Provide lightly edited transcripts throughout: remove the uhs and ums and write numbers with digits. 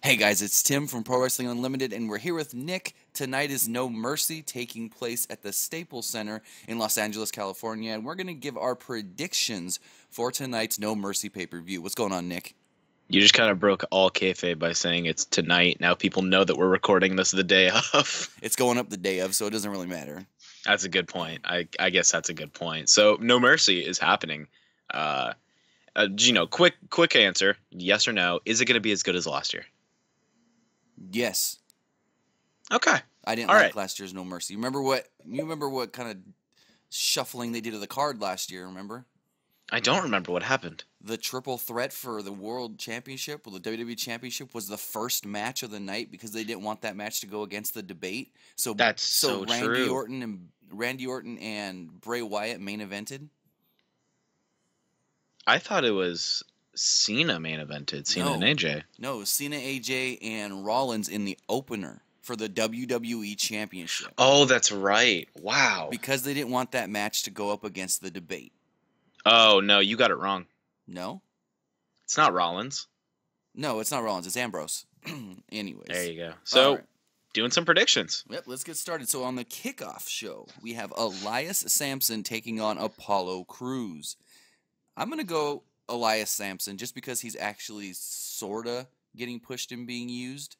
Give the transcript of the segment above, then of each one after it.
Hey guys, it's Tim from Pro Wrestling Unlimited, and we're here with Nick. Tonight is No Mercy taking place at the Staples Center in Los Angeles, California, and we're going to give our predictions for tonight's No Mercy pay-per-view. What's going on, Nick? You just kind of broke all kayfabe by saying it's tonight. Now people know that we're recording this the day of. It's going up the day of, so it doesn't really matter. That's a good point. I guess that's a good point. So No Mercy is happening. Uh, quick answer, yes or no. Is it going to be as good as last year? Yes. Okay. I didn't All like right. last year's No Mercy. You remember what kind of shuffling they did of the card last year, remember? I don't remember what happened. The triple threat for the World Championship, or the WWE Championship, was the first match of the night because they didn't want that match to go against the debate. So That's so Randy true. Orton and Bray Wyatt main evented. I thought it was Cena main evented, Cena and AJ. No, Cena, AJ, and Rollins in the opener for the WWE Championship Oh, that's right. Wow. because they didn't want that match to go up against the debate. Oh, no, you got it wrong. No, It's not Rollins. no, it's not Rollins. It's Ambrose. Anyways, There you go. So, all right. doing some predictions. Yep, let's get started. So on the kickoff show, we have Elias Sampson taking on Apollo Crews. I'm going to go Elias Sampson just because he's actually sort of getting pushed and being used.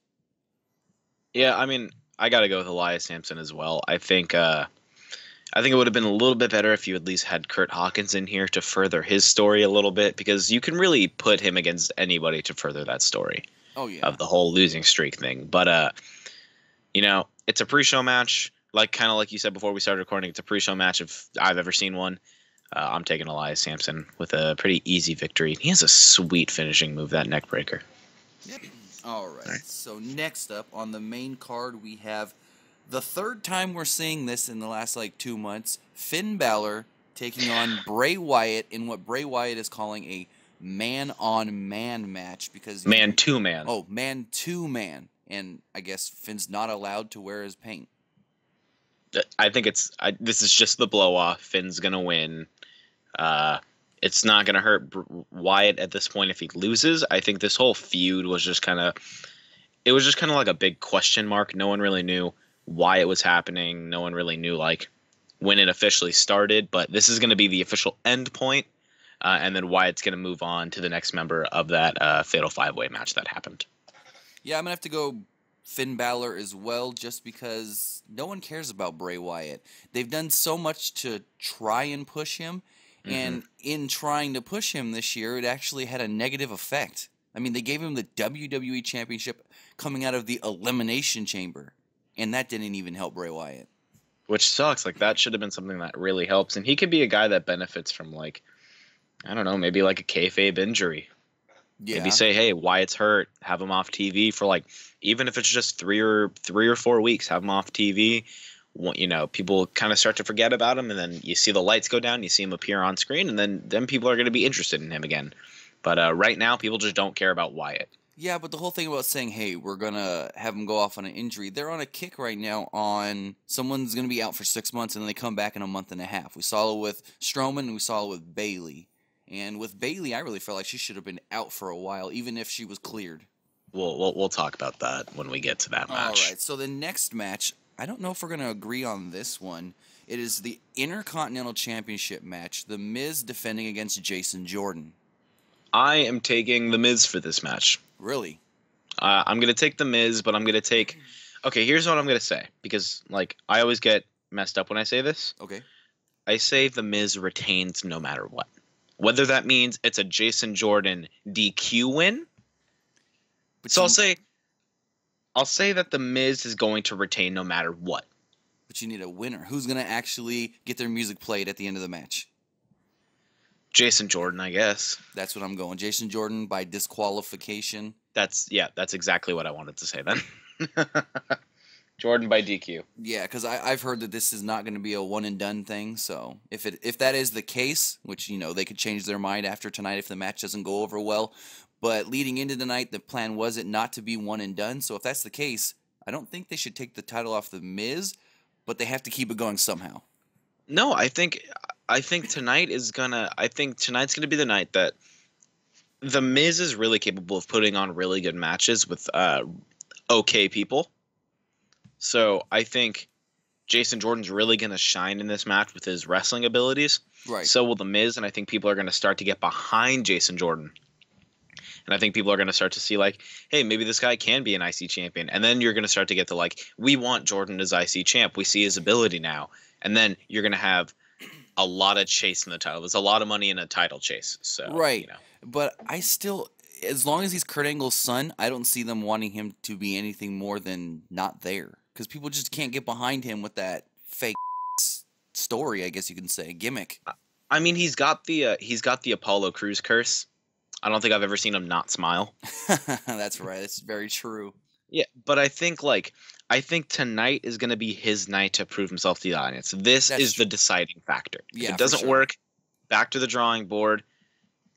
Yeah, I mean, I got to go with Elias Sampson as well. I think it would have been a little bit better if you at least had Kurt Hawkins in here to further his story a little bit, because you can really put him against anybody to further that story Oh, yeah. of the whole losing streak thing. But it's a pre-show match, kind of like you said before we started recording. It's a pre-show match if I've ever seen one. I'm taking Elias Sampson with a pretty easy victory. He has a sweet finishing move, that neck breaker. Yep. All right. So next up on the main card, we have the third time we're seeing this in the last 2 months. Finn Balor taking on Bray Wyatt in what Bray Wyatt is calling a man-on-man match because Man to man. Oh, man-to-man, and I guess Finn's not allowed to wear his paint. I think this is just the blow off. Finn's gonna win. It's not gonna hurt Wyatt at this point if he loses. I think this whole feud was just kind of like a big question mark. No one really knew why it was happening. No one really knew when it officially started. But this is gonna be the official end point, and then Wyatt's gonna move on to the next member of that Fatal 5-Way match that happened. Yeah, I'm gonna have to go Finn Balor as well, just because no one cares about Bray Wyatt. They've done so much to try and push him, and in trying to push him this year, it actually had a negative effect. I mean, they gave him the WWE Championship coming out of the Elimination Chamber, and that didn't even help Bray Wyatt. Which sucks. That should have been something that really helps. And he could be a guy that benefits from I don't know, maybe a kayfabe injury. Yeah. Maybe say, hey, Wyatt's hurt. Have him off TV for even if it's just three or 4 weeks. Have him off TV. People kind of start to forget about him, and then you see the lights go down. You see him appear on screen, and then people are going to be interested in him again. But right now, people just don't care about Wyatt. Yeah, but the whole thing about saying, hey, we're going to have him go off on an injury, they're on a kick right now on someone's going to be out for 6 months, and then they come back in a month and a half. We saw it with Strowman, and we saw it with Bayley. And with Bayley, I really felt like she should have been out for a while, even if she was cleared. We'll talk about that when we get to that match. All right, so the next match, I don't know if we're going to agree on this one. It is the Intercontinental Championship match, The Miz defending against Jason Jordan. I am taking The Miz for this match. Really? I'm going to take The Miz, but I'm going to take... Okay, here's what I'm going to say, because I always get messed up when I say this. Okay. I say The Miz retains no matter what. Whether that means it's a Jason Jordan DQ win. But So I'll say that The Miz is going to retain no matter what. But you need a winner. Who's going to actually get their music played at the end of the match? Jason Jordan, I guess. That's what I'm going. Jason Jordan by disqualification. That's exactly what I wanted to say then. Jordan by DQ. Yeah, because I've heard that this is not going to be a one and done thing. So if that is the case, which they could change their mind after tonight if the match doesn't go over well. But leading into tonight, the plan was it not to be one and done. So if that's the case, I don't think they should take the title off the Miz, but they have to keep it going somehow. No, I think tonight's gonna be the night that The Miz is really capable of putting on really good matches with okay people. So I think Jason Jordan's really going to shine in this match with his wrestling abilities. Right. So will The Miz, and I think people are going to start to get behind Jason Jordan. And I think people are going to start to see, like, hey, maybe this guy can be an IC champion. And then you're going to start to get to, like, we want Jordan as IC champ. We see his ability now. And then you're going to have a lot of chase in the title. There's a lot of money in a title chase. So, Right. But I still, as long as he's Kurt Angle's son, I don't see them wanting him to be anything more than not there. Because people just can't get behind him with that fake story, I guess you can say, gimmick. I mean, he's got the Apollo Crews curse. I don't think I've ever seen him not smile. That's right. That's very true. Yeah, but I think tonight is going to be his night to prove himself to the audience. This is the deciding factor. If it doesn't work, back to the drawing board.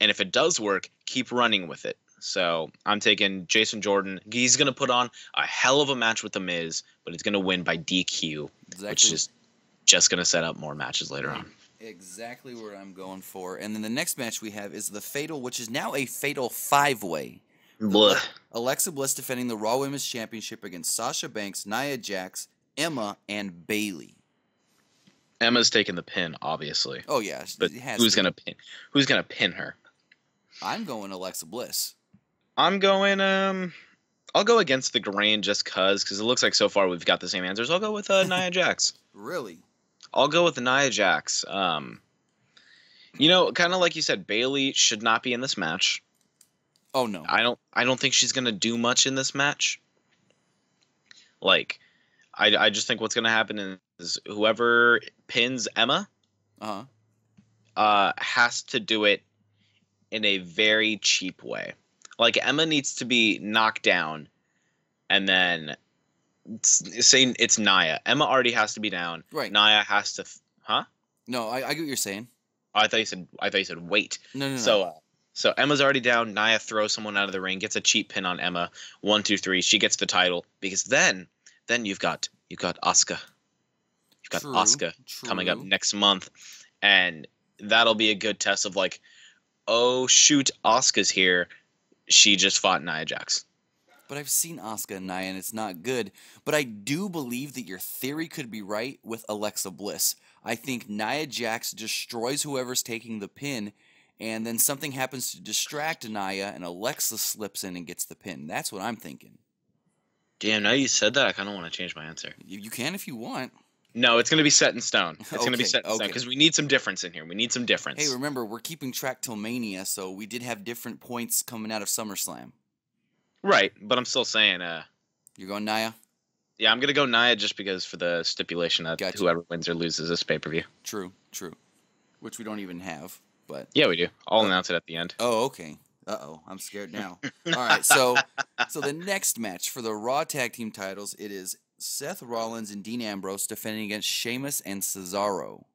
And if it does work, keep running with it. So I'm taking Jason Jordan. He's going to put on a hell of a match with The Miz, but he's going to win by DQ, which is just going to set up more matches later on. Exactly what I'm going for. And then the next match we have is the Fatal, which is now a Fatal 5-way. Alexa Bliss defending the Raw Women's Championship against Sasha Banks, Nia Jax, Emma, and Bayley. Emma's taking the pin, obviously. Oh yeah, but who's gonna pin? Who's gonna pin her? I'm going Alexa Bliss. I'm going. I'll go against the grain just because it looks like so far we've got the same answers. I'll go with Nia Jax. Really? I'll go with Nia Jax. Kind of like you said, Bayley should not be in this match. Oh no. I don't think she's gonna do much in this match. Like, I just think what's gonna happen is whoever pins Emma, has to do it in a very cheap way. Like, Emma needs to be knocked down, and then say it's Nia. Emma already has to be down. Right. Nia has to. No, I get what you're saying. Oh, I thought you said wait. No. So Emma's already down. Nia throws someone out of the ring, gets a cheap pin on Emma. 1, 2, 3. She gets the title because then you've got Asuka. You've got Asuka coming up next month, and that'll be a good test of like, oh shoot, Asuka's here. She just fought Nia Jax. But I've seen Asuka and Nia, and it's not good. But I do believe that your theory could be right with Alexa Bliss. I think Nia Jax destroys whoever's taking the pin, and then something happens to distract Nia, and Alexa slips in and gets the pin. That's what I'm thinking. Damn, now you said that, I kind of want to change my answer. You can if you want. No, it's going to be set in stone. It's going to be set in stone because we need some difference in here. We need some difference. Hey, remember, we're keeping track till Mania, so we did have different points coming out of SummerSlam. Right, but I'm still saying... You're going Nia? Yeah, I'm going to go Nia just because for the stipulation that whoever wins or loses this pay-per-view. True. Which we don't even have, but... Yeah, we do. I'll announce it at the end. Oh, okay. Uh-oh, I'm scared now. All right, so the next match for the Raw Tag Team titles, it is Seth Rollins and Dean Ambrose defending against Sheamus and Cesaro.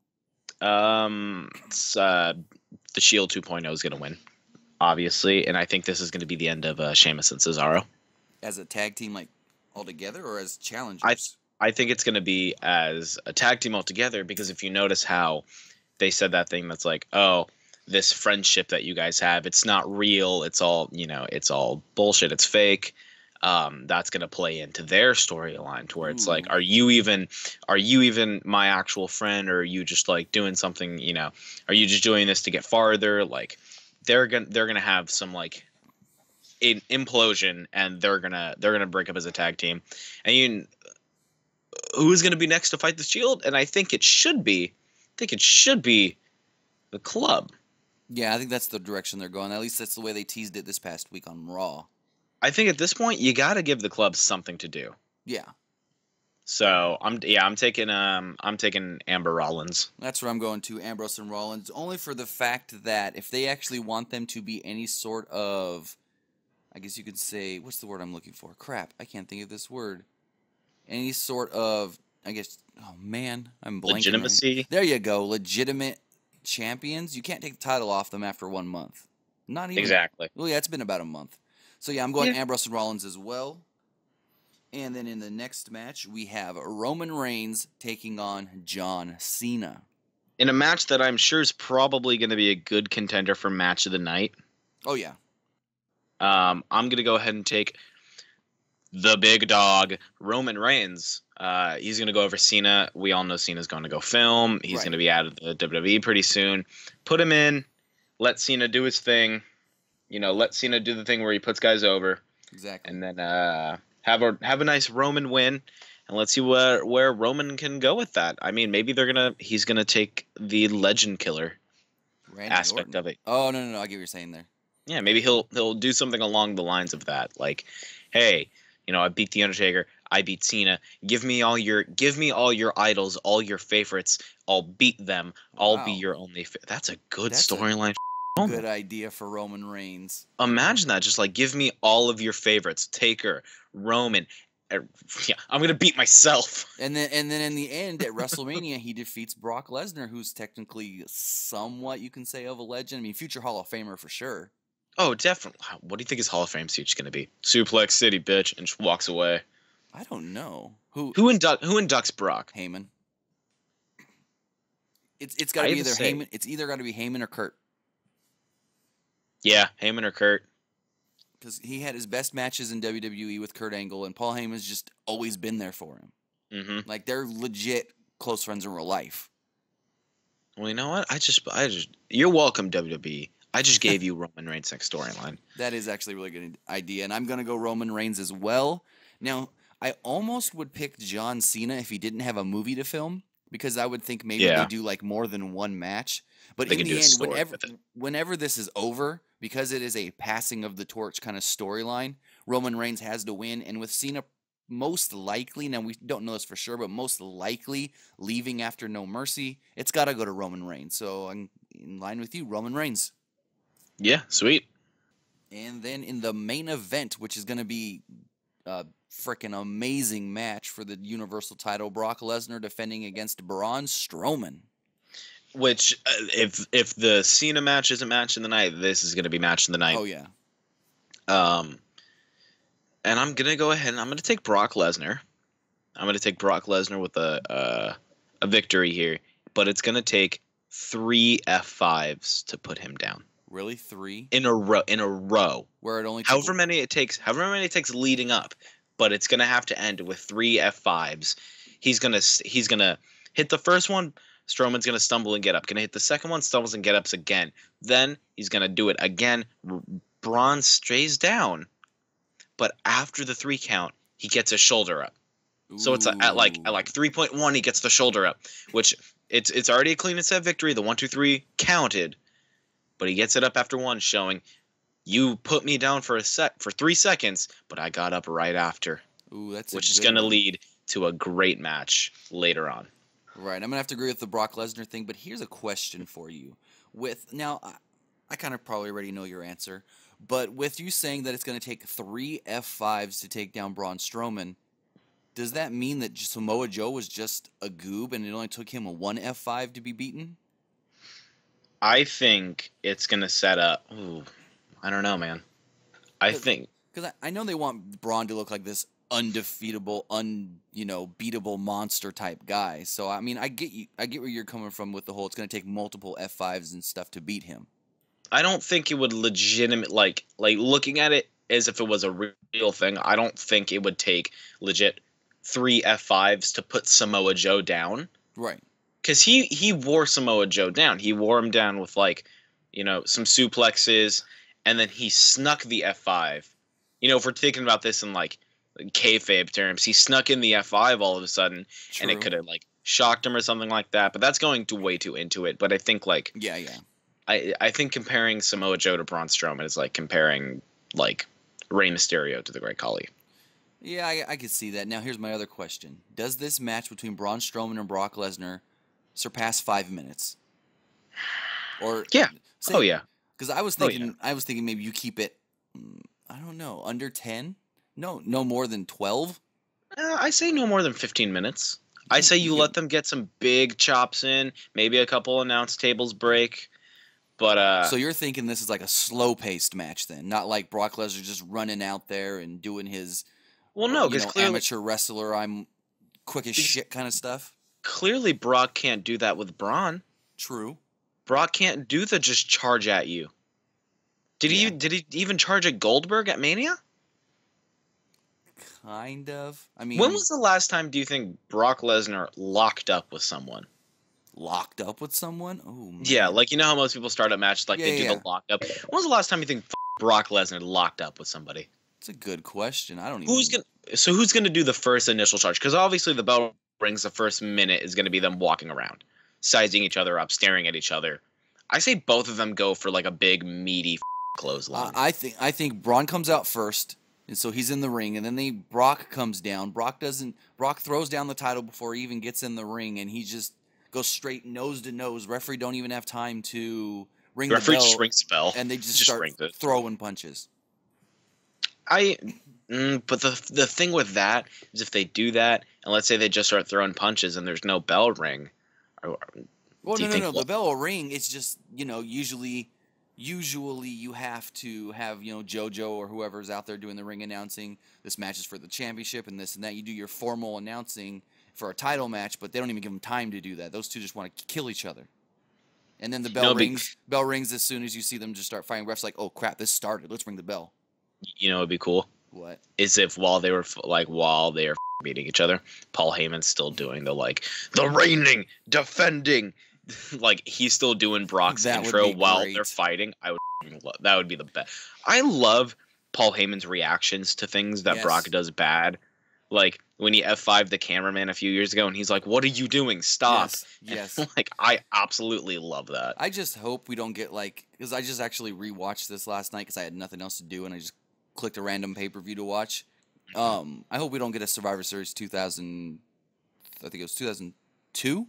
The Shield 2.0 is going to win, obviously, and I think this is going to be the end of Sheamus and Cesaro. As a tag team, like, altogether, or as challengers? I think it's going to be as a tag team altogether, because if you notice how they said that thing that's like, oh, this friendship that you guys have, it's not real, it's all, it's all bullshit, it's fake. That's going to play into their storyline to where it's like, are you even my actual friend, or are you just like doing something, are you just doing this to get farther? Like, they're going to have some like an implosion, and they're going to break up as a tag team. And who's going to be next to fight the Shield? And I think it should be the Club. Yeah, I think that's the direction they're going. At least that's the way they teased it this past week on Raw. I think at this point you got to give the Club something to do. Yeah. So I'm taking Amber Rollins. That's what I'm going to, Ambrose and Rollins, only for the fact that if they actually want them to be any sort of, I guess you could say, what's the word I'm looking for? Crap, I can't think of this word. Any sort of, I guess, oh man, I'm blanking. Legitimacy. Right. There you go, legitimate champions. You can't take the title off them after 1 month. Not even exactly. Well, yeah, it's been about a month. So yeah, I'm going Ambrose and Rollins as well. And then in the next match, we have Roman Reigns taking on John Cena. In a match that I'm sure is probably going to be a good contender for match of the night. Oh, yeah. I'm gonna go ahead and take the big dog, Roman Reigns. He's going to go over Cena. We all know Cena's going to go film. He's going to be out of the WWE pretty soon. Put him in. Let Cena do his thing. Let Cena do the thing where he puts guys over. Exactly. And then have a nice Roman win. And let's see where Roman can go with that. I mean, maybe he's gonna take the legend killer Randy aspect Orton. of it. Oh no, I get what you're saying there. Yeah, maybe he'll do something along the lines of that. Like, hey, I beat the Undertaker. I beat Cena. Give me all your idols, all your favorites. I'll beat them. I'll be your only. That's a good storyline. Good idea for Roman Reigns. Imagine that. Just like, give me all of your favorites. Taker, Roman. Yeah, I'm gonna beat myself. And then in the end at WrestleMania, he defeats Brock Lesnar, who's technically somewhat, you can say, of a legend. I mean, future Hall of Famer for sure. Oh, definitely. What do you think his Hall of Fame speech is going to be? Suplex City, bitch, and just walks away. I don't know. Who inducts Brock? Heyman. It's got to be either Heyman. It's either got to be Heyman or Kurt. Yeah, Heyman or Kurt. Because he had his best matches in WWE with Kurt Angle, and Paul Heyman's just always been there for him. Mm-hmm. Like, they're legit close friends in real life. Well, you know what? I just you're welcome, WWE. I just gave you Roman Reigns' next storyline. That is actually a really good idea, and I'm going to go Roman Reigns as well. Now, I almost would pick John Cena if he didn't have a movie to film, because I would think maybe they do like more than one match. But in the end, whenever this is over, because it is a passing of the torch kind of storyline, Roman Reigns has to win. And with Cena most likely, now we don't know this for sure, but most likely leaving after No Mercy, it's got to go to Roman Reigns. So I'm in line with you, Roman Reigns. Yeah, sweet. And then in the main event, which is going to be a freaking amazing match for the Universal title, Brock Lesnar defending against Braun Strowman. Which, if the Cena match isn't match in the night, this is going to be match in the night. Oh, yeah. And I'm going to go ahead and I'm going to take Brock Lesnar. I'm going to take Brock Lesnar with a victory here. But it's going to take 3 F5s to put him down. Really, 3 in a row? Where it only however many it takes leading up, but it's gonna have to end with 3 F5s. He's gonna hit the first one. Strowman's gonna stumble and get up. Gonna hit the second one. Stumbles and get ups again. Then he's gonna do it again. Braun stays down, but after the 3 count, he gets his shoulder up. Ooh. So it's at like 3.1, he gets the shoulder up, which it's already a clean and set victory. The 1, 2, 3 counted. But he gets it up after 1, showing you put me down for 3 seconds, but I got up right after. Ooh, which is going to lead to a great match later on. Right, I'm going to have to agree with the Brock Lesnar thing, but here's a question for you. Now, I kind of probably already know your answer, but with you saying that it's going to take 3 F5s to take down Braun Strowman, does that mean that Samoa Joe was just a goob and it only took him a 1 F5 to be beaten? I think it's going to set up... Ooh, I don't know, man. Because I know they want Braun to look like this undefeatable, beatable monster type guy. So, I mean, I get where you're coming from with the whole it's going to take multiple F5s and stuff to beat him. I don't think it would like looking at it as if it was a real thing, I don't think it would take legit 3 F5s to put Samoa Joe down. Right. Because he wore Samoa Joe down. He wore him down with, some suplexes, and then he snuck the F5. If we're thinking about this in, kayfabe terms, he snuck in the F5 all of a sudden, True. And it could have, shocked him or something like that. But that's going way too into it. But I think, Yeah. I think comparing Samoa Joe to Braun Strowman is like comparing, Rey Mysterio to the Great Khali. Yeah, I could see that. Now, here's my other question. Does this match between Braun Strowman and Brock Lesnar surpass 5 minutes? Or yeah. Yeah. Because I was thinking maybe you keep it, I don't know, under 10? No more than 12? I say no more than 15 minutes. I say you let them get some big chops in, maybe a couple announce tables break. But so you're thinking this is like a slow-paced match then, not like Brock Lesnar just running out there and doing his clearly, amateur wrestler, I'm quick as shit kind of stuff. Clearly, Brock can't do that with Braun. True. Brock can't do the just charge at you. Did Yeah. he even charge at Goldberg at Mania? Kind of. I mean, When was the last time do you think Brock Lesnar locked up with someone? locked up with someone? Oh man. Yeah, like you know how most people start up matches like they do the lock up. When was the last time you think Brock Lesnar locked up with somebody? It's a good question. I don't Who's even. gonna do the first initial charge? Because obviously the bell rings, the first minute is gonna be them walking around, sizing each other up, staring at each other. I say both of them go for like a big meaty clothesline. I think Braun comes out first, and so he's in the ring, and then Brock comes down. Brock throws down the title before he even gets in the ring, and he just goes straight nose to nose. Referee don't even have time to ring the referee bell, just rings the bell, and they just start throwing punches. But the thing with that is if they do that, and let's say they just start throwing punches and there's no bell ring. Well, no. The bell will ring. It's just usually you have to have JoJo or whoever's out there doing the ring announcing. This match is for the championship and this and that. You do your formal announcing for a title match, but they don't even give them time to do that. Those two just want to kill each other. And then the bell rings. Bell rings as soon as you see them just start fighting. Refs like, oh crap, this started. Let's ring the bell. You know, it'd be cool. What? Is if while they were beating each other, Paul Heyman's still doing the reigning, defending, like he's still doing Brock's intro while they're fighting. That would be the best. I love Paul Heyman's reactions to things that Brock does bad. Like when he F5'd the cameraman a few years ago and he's like, "What are you doing? Stop." Yes. Like I absolutely love that. I just hope we don't get because I just actually rewatched this last night because I had nothing else to do and I just clicked a random pay-per-view to watch. I hope we don't get a Survivor Series 2000. I think it was 2002,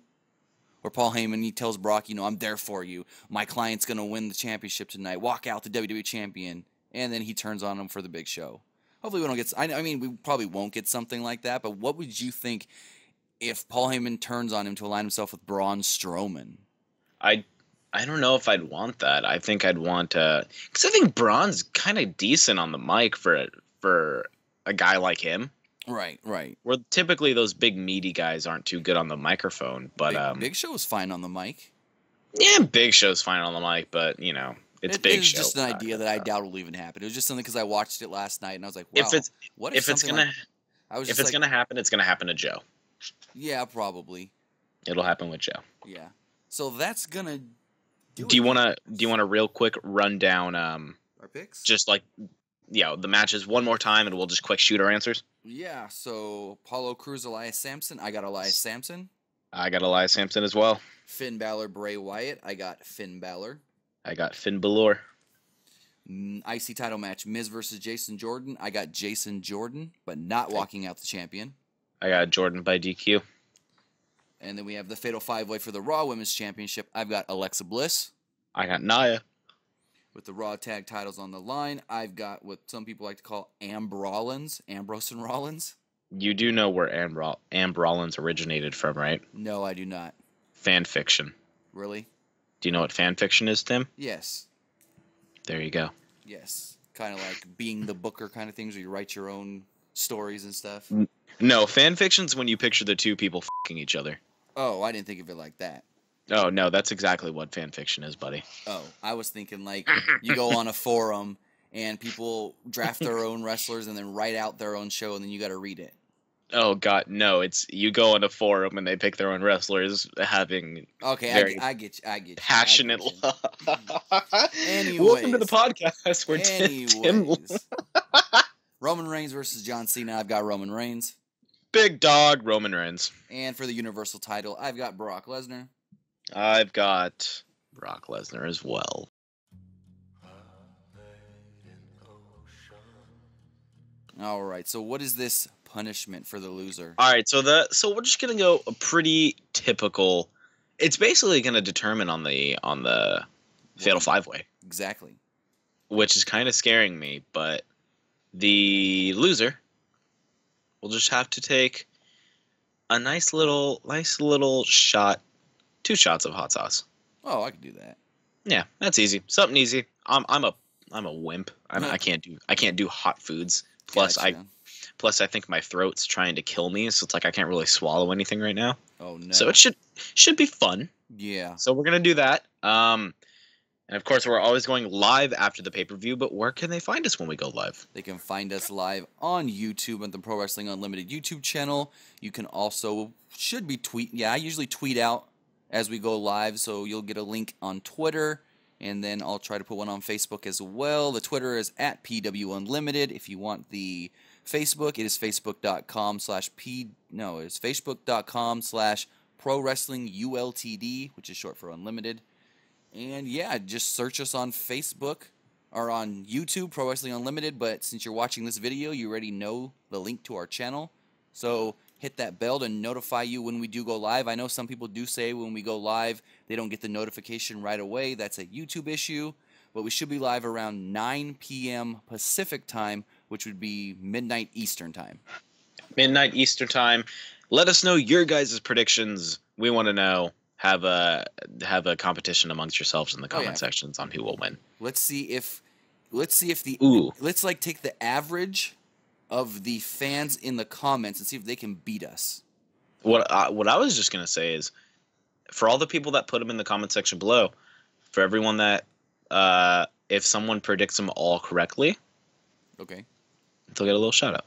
where Paul Heyman he tells Brock, I'm there for you. My client's gonna win the championship tonight. Walk out the WWE champion, and then he turns on him for the big show. Hopefully we don't get. I mean, we probably won't get something like that. But what would you think if Paul Heyman turns on him to align himself with Braun Strowman? I don't know if I'd want that. I think I'd want because I think Braun's kind of decent on the mic for a guy like him. Right. Where typically those big meaty guys aren't too good on the microphone, but Big Show is fine on the mic. Yeah, Big Show's fine on the mic, but it's Big Show. It's just an idea that I doubt will even happen. It was just something because I watched it last night and I was like, wow. If it's gonna happen, it's gonna happen to Joe. Yeah, probably. It'll happen with Joe. Yeah. So that's gonna. Do you want to real quick run down our picks? Just like the matches one more time, and we'll just quick shoot our answers. Yeah. So Apollo Crews, Elias Sampson. I got Elias Sampson. I got Elias Sampson as well. Finn Balor, Bray Wyatt. I got Finn Balor. I got Finn Balor. IC title match, Miz versus Jason Jordan. I got Jason Jordan, but not walking out the champion. I got Jordan by DQ. And then we have the Fatal 5-Way for the Raw Women's Championship. I've got Alexa Bliss. I got Nia. With the Raw tag titles on the line, I've got what some people like to call Ambrose and Rollins. You do know where Amber Rollins originated from, right? No, I do not. Fan fiction. Really? Do you know what fan fiction is, Tim? Yes. There you go. Yes. Kind of like being the booker kind of things where you write your own stories and stuff. No, fan fiction's when you picture the two people f***ing each other. Oh, I didn't think of it like that. Oh, no, that's exactly what fan fiction is, buddy. Oh, I was thinking like you go on a forum and people draft their own wrestlers and then write out their own show and then you got to read it. Oh, God, no. It's you go on a forum and they pick their own wrestlers having I get you. Passionate love. Anyways. Welcome to the podcast where Tim Roman Reigns versus John Cena. I've got Roman Reigns. Big dog Roman Reigns. And for the Universal title, I've got Brock Lesnar. I've got Brock Lesnar as well. All right. So what is this punishment for the loser? All right. So we're just gonna go a pretty typical. It's basically gonna determine on the Fatal 5-Way. Exactly. Which is kind of scaring me, but the loser will just have to take a nice little shot, 2 shots of hot sauce. Oh, I can do that. Yeah, that's easy. Something easy. I'm a wimp. I can't do hot foods. Plus I think my throat's trying to kill me, so it's like I can't really swallow anything right now. Oh no. So it should be fun. Yeah. So we're gonna do that. And And of course, we're always going live after the pay-per-view, but where can they find us when we go live? They can find us live on YouTube at the Pro Wrestling Unlimited YouTube channel. You can also, I usually tweet out as we go live, so you'll get a link on Twitter, and then I'll try to put one on Facebook as well. The Twitter is at PWUnlimited. If you want the Facebook, it is facebook.com/Pro Wrestling ULTD, which is short for Unlimited. And yeah, just search us on Facebook or on YouTube, Pro Wrestling Unlimited. But since you're watching this video, you already know the link to our channel. So hit that bell to notify you when we do go live. I know some people do say when we go live, they don't get the notification right away. That's a YouTube issue. But we should be live around 9 p.m. Pacific time, which would be midnight Eastern time. Midnight Eastern time. Let us know your guys' predictions. We want to know. Have a competition amongst yourselves in the comment sections on who will win. Let's take the average of the fans in the comments and see if they can beat us. What I was just gonna say is, for all the people that put them in the comment section below, for everyone that if someone predicts them all correctly, okay, they'll get a little shout out.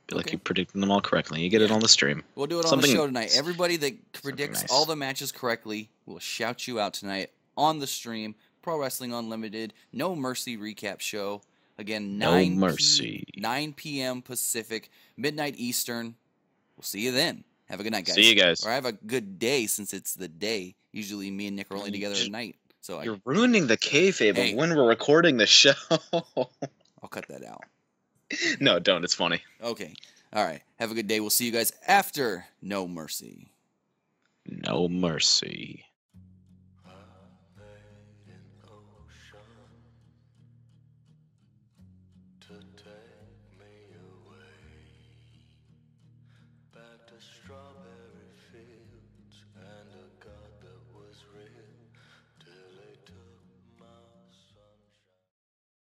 Like you predicted them all correctly. You get it on the stream. We'll do it on the show tonight. Everybody that predicts all the matches correctly will shout you out tonight on the stream. Pro Wrestling Unlimited, No Mercy recap show. Again, 9 p.m. Pacific, midnight Eastern. We'll see you then. Have a good night, guys. See you guys. Or have a good day since it's the day. Usually me and Nick are only together at night. So you're ruining the kayfabe of when we're recording the show. I'll cut that out. No, don't. It's funny. Okay. All right. Have a good day. We'll see you guys after No Mercy. No Mercy. Strawberry